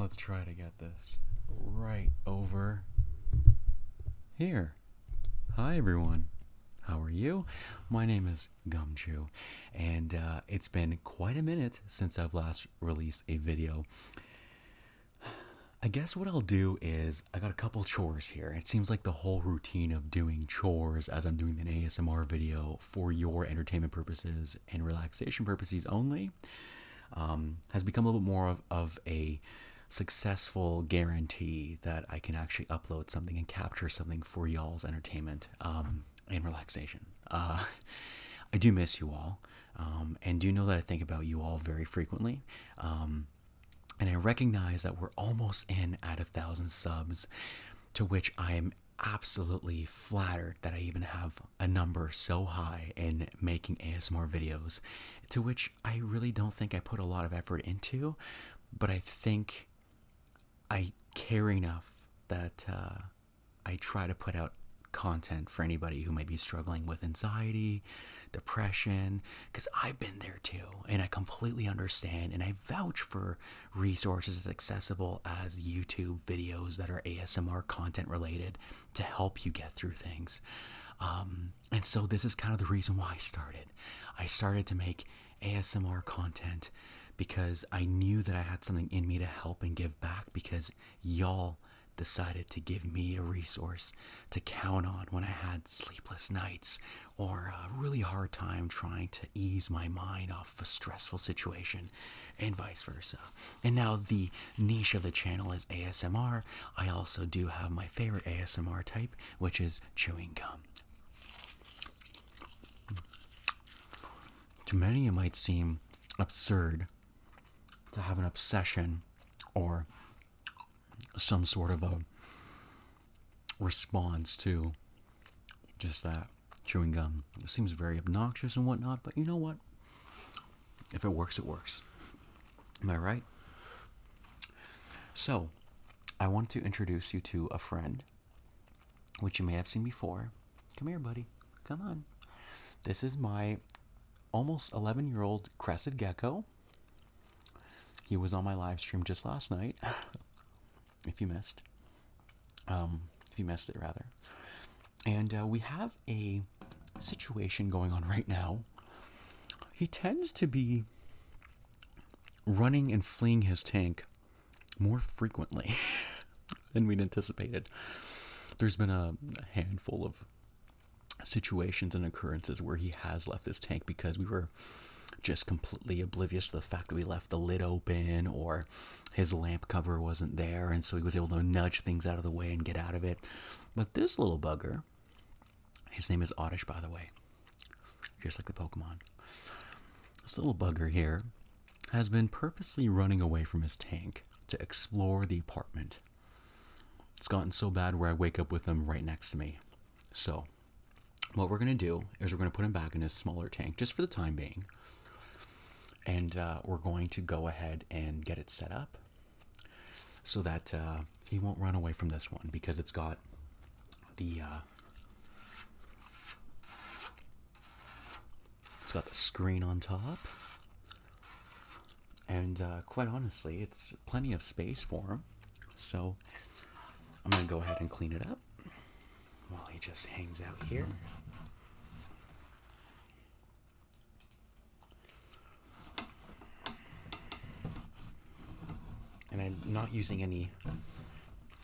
Let's try to get this right over here. Hi everyone. How are you? My name is GumChu, and it's been quite a minute since I've last released a video. I guess what I'll do is, I got a couple chores here. It seems like the whole routine of doing chores as I'm doing an ASMR video for your entertainment purposes and relaxation purposes only has become a little bit more of a successful guarantee that I can actually upload something and capture something for y'all's entertainment and relaxation. I do miss you all, and do know that I think about you all very frequently. And I recognize that we're almost in at 1,000 subs, to which I am absolutely flattered that I even have a number so high in making ASMR videos, to which I really don't think I put a lot of effort into, but I think I care enough that I try to put out content for anybody who may be struggling with anxiety, depression, because I've been there too, and I completely understand, and I vouch for resources as accessible as YouTube videos that are ASMR content related to help you get through things. And so this is kind of the reason why I started to make ASMR content, because I knew that I had something in me to help and give back, because y'all decided to give me a resource to count on when I had sleepless nights or a really hard time trying to ease my mind off a stressful situation, and vice versa. And now the niche of the channel is ASMR. I also do have my favorite ASMR type, which is chewing gum. To many, it might seem absurd to have an obsession or some sort of a response to just that, chewing gum. It seems very obnoxious and whatnot, but you know what? If it works, it works. Am I right? So, I want to introduce you to a friend, which you may have seen before. Come here, buddy. Come on. This is my almost 11-year-old crested gecko. He was on my live stream just last night. If you missed it rather. And we have a situation going on right now. He tends to be running and fleeing his tank more frequently than we'd anticipated. There's been a handful of situations and occurrences where he has left his tank because we were just completely oblivious to the fact that we left the lid open, or his lamp cover wasn't there, and so he was able to nudge things out of the way and get out of it. But this little bugger, his name is Oddish, by the way, just like the Pokemon. This little bugger here has been purposely running away from his tank to explore the apartment. It's gotten so bad where I wake up with him right next to me. So what we're going to do is we're going to put him back in his smaller tank just for the time being. And we're going to go ahead and get it set up so that he won't run away from this one, because it's got the screen on top, and quite honestly, it's plenty of space for him. So I'm gonna go ahead and clean it up while he just hangs out here. And I'm not using any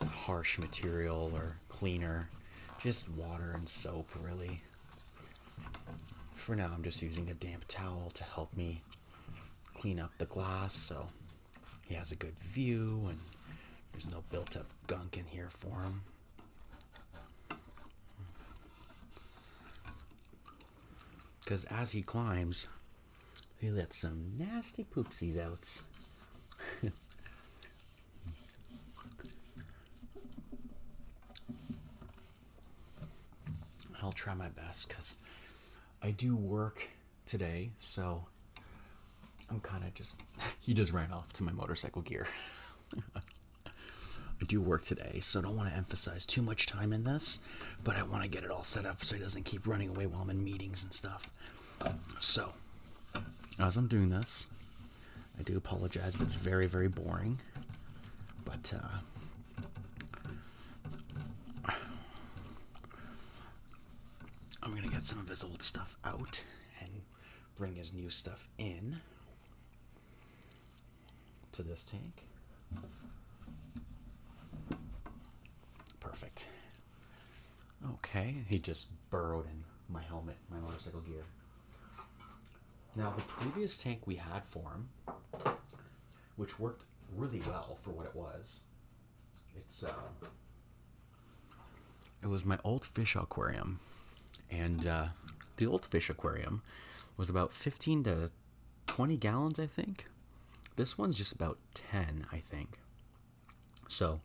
harsh material or cleaner, just water and soap, really. For now, I'm just using a damp towel to help me clean up the glass so he has a good view and there's no built-up gunk in here for him. Because as he climbs, he lets some nasty poopsies out. I'll try my best, because I do work today, so I'm kind of just... He just ran off to my motorcycle gear. I do work today, so I don't want to emphasize too much time in this, but I want to get it all set up so he doesn't keep running away while I'm in meetings and stuff. So, as I'm doing this, I do apologize if it's very, very boring. But I'm gonna get some of his old stuff out and bring his new stuff in to this tank. Perfect. Okay, he just burrowed in my helmet, my motorcycle gear. Now, the previous tank we had for him, which worked really well for what it was, it was my old fish aquarium. And the old fish aquarium was about 15 to 20 gallons, I think. This one's just about 10, I think. So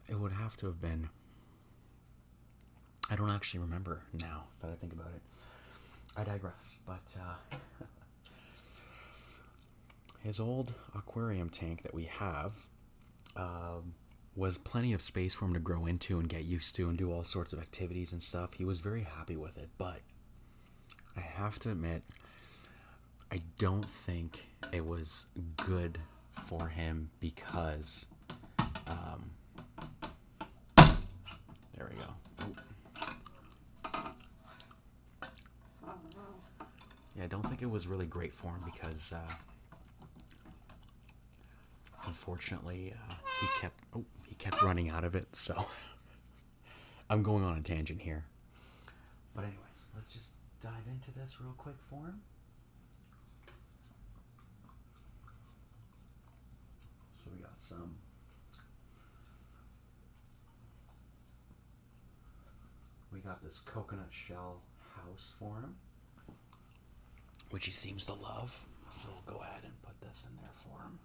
it would have to have been, I don't actually remember now that I think about it. I digress. But his old aquarium tank that we have was plenty of space for him to grow into and get used to and do all sorts of activities and stuff. He was very happy with it, but I have to admit, I don't think it was good for him because there we go. Yeah, I don't think it was really great for him because unfortunately he kept running out of it, so I'm going on a tangent here. But anyways, let's just dive into this real quick for him. So we got this coconut shell house for him, which he seems to love. So we'll go ahead and put this in there for him.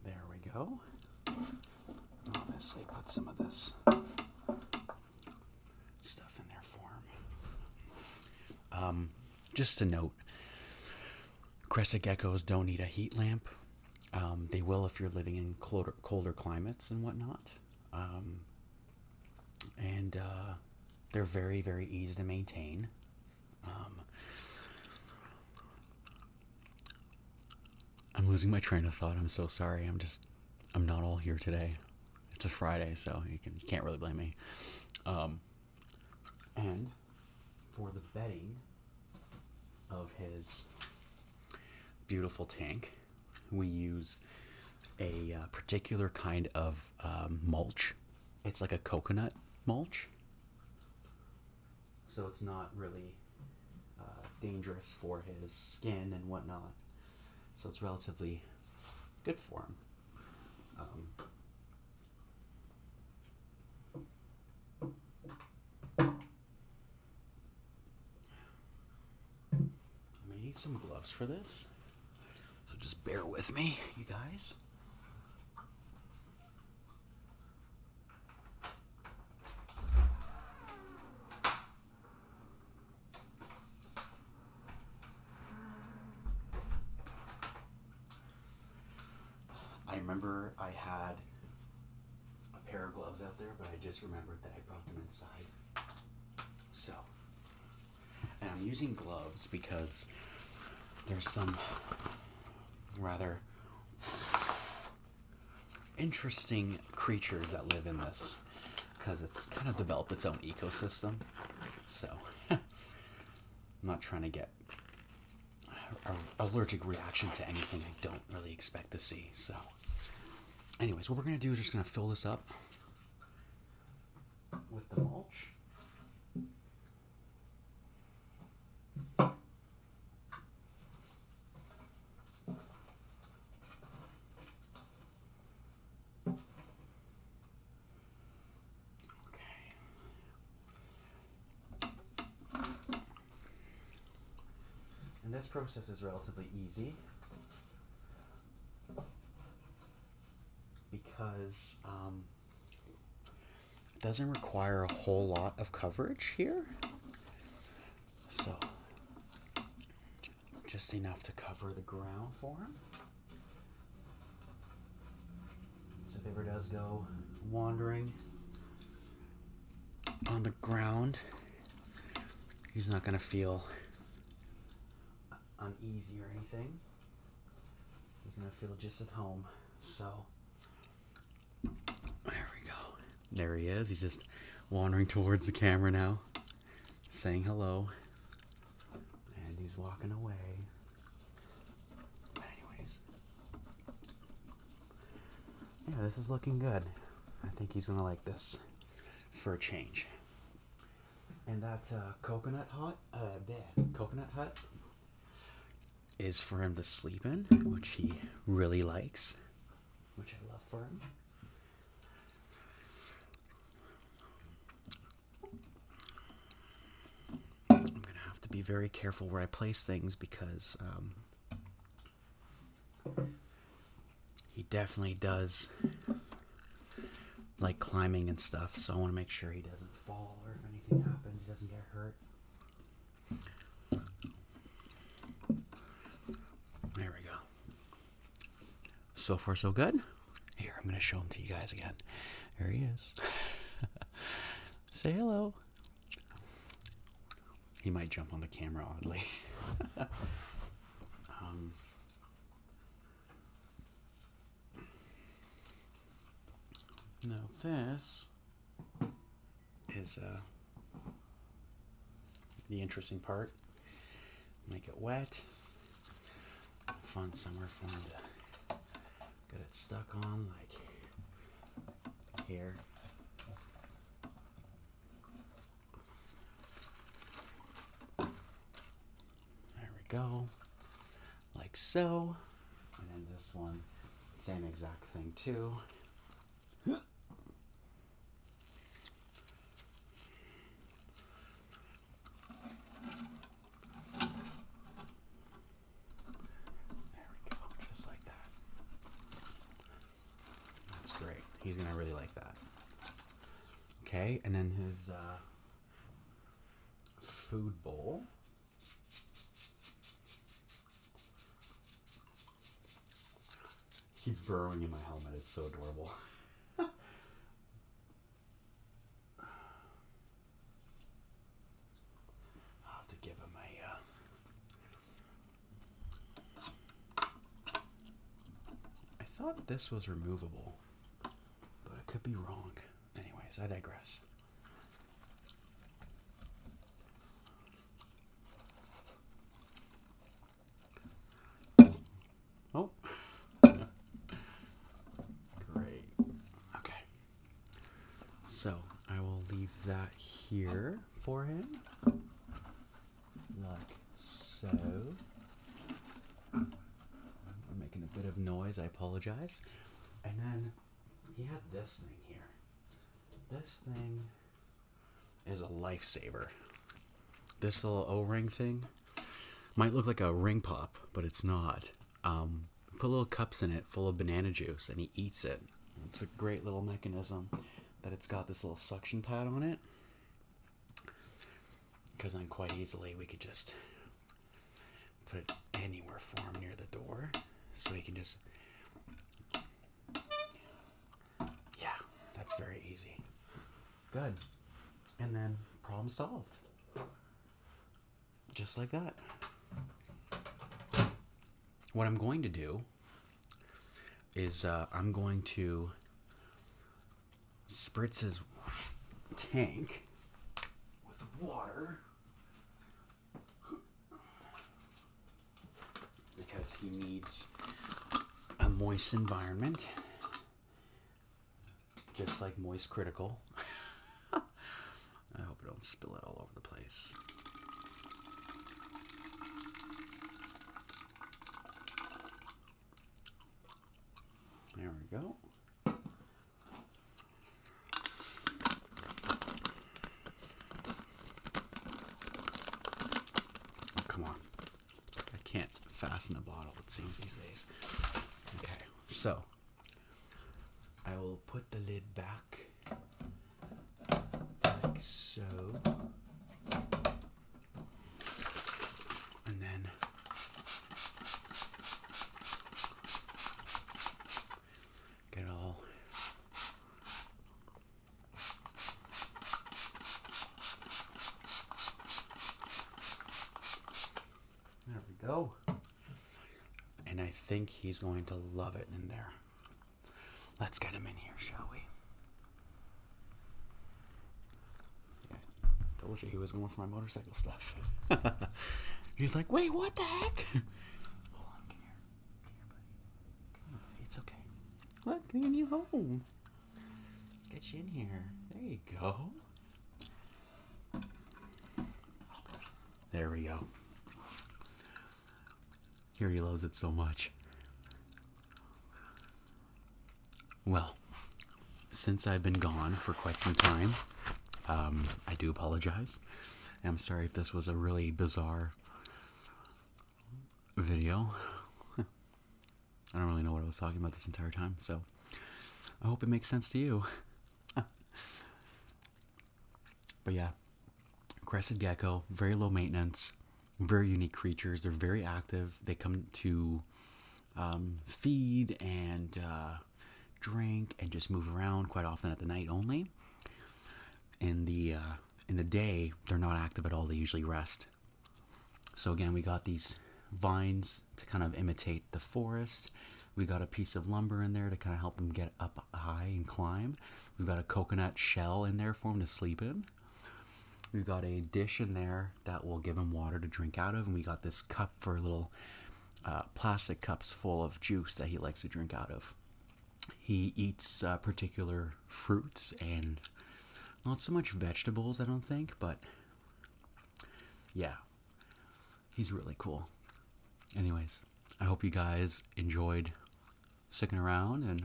There we go. Obviously put some of this stuff in there for him. Just a note, crested geckos don't need a heat lamp. They will if you're living in colder climates and whatnot. And they're very, very easy to maintain. I'm losing my train of thought. I'm so sorry. I'm not all here today. It's a Friday, so you can't really blame me. And for the bedding of his beautiful tank, we use a particular kind of mulch. It's like a coconut mulch, so it's not really dangerous for his skin and whatnot. So it's relatively good for him. I may need some gloves for this, so just bear with me, you guys. I remember I had a pair of gloves out there, but I just remembered that I brought them inside. So, and I'm using gloves because there's some rather interesting creatures that live in this, because it's kind of developed its own ecosystem. So, I'm not trying to get an allergic reaction to anything I don't really expect to see. So, anyways, what we're going to do is just going to fill this up with the mulch. And this process is relatively easy because it doesn't require a whole lot of coverage here. So just enough to cover the ground for him. So if he ever does go wandering on the ground, He's not gonna feel uneasy or anything. He's gonna feel just at home. So there we go. There he is. He's just wandering towards the camera now, saying hello. And he's walking away. But anyways, yeah, this is looking good. I think he's gonna like this for a change. And that coconut hut is for him to sleep in, which he really likes, which I love for him. I'm gonna have to be very careful where I place things because he definitely does like climbing and stuff, so I want to make sure he doesn't fall or if anything happens, he doesn't get hurt. There we go. So far, so good. Here, I'm going to show him to you guys again. There he is. Say hello. He might jump on the camera oddly. Now this is the interesting part. Make it wet. Find somewhere for him to get it stuck on, like here. There we go. Like so. And then this one, same exact thing too. Great. He's gonna really like that. Okay, and then his food bowl. Keeps burrowing in my helmet. It's so adorable. I'll have to give him I thought this was removable. Could be wrong. Anyways, I digress. Oh. Great. Okay. So, I will leave that here for him. Like so. I'm making a bit of noise. I apologize. And then he had this thing here. This thing is a lifesaver. This little O-ring thing might look like a ring pop, but it's not. Put little cups in it full of banana juice and he eats it. It's a great little mechanism that it's got this little suction pad on it. Because then quite easily we could just put it anywhere for him near the door. So he can just... That's very easy. Good. And then problem solved. Just like that. What I'm going to do is I'm going to spritz his tank with water because he needs a moist environment. Just like Moist Critical. I hope I don't spill it all over the place. There we go. Oh, come on. I can't fasten a bottle, it seems these days. Okay, so I will put the lid back like so, and then get it all go. And I think he's going to love it in there. Let's get him in here, shall we? Yeah, told you he was going for my motorcycle stuff. He's like, wait, what the heck? Hold on, come here. Come here, buddy. Come on, buddy. It's okay. Look, bringing you home. Let's get you in here. There you go. There we go. Here, he loves it so much. Well, since I've been gone for quite some time, I do apologize. I'm sorry if this was a really bizarre video. I don't really know what I was talking about this entire time, so I hope it makes sense to you. But yeah, crested gecko, very low maintenance, very unique creatures. They're very active. They come to feed and drink and just move around quite often at the night only. In the day, they're not active at all. They usually rest. So again, we got these vines to kind of imitate the forest. We got a piece of lumber in there to kind of help them get up high and climb. We've got a coconut shell in there for him to sleep in. We've got a dish in there that will give him water to drink out of, and we got this cup for little plastic cups full of juice that he likes to drink out of. He eats particular fruits and not so much vegetables, I don't think, but yeah, he's really cool. Anyways, I hope you guys enjoyed sticking around and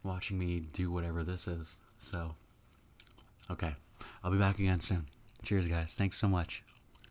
watching me do whatever this is. So, okay, I'll be back again soon. Cheers, guys. Thanks so much.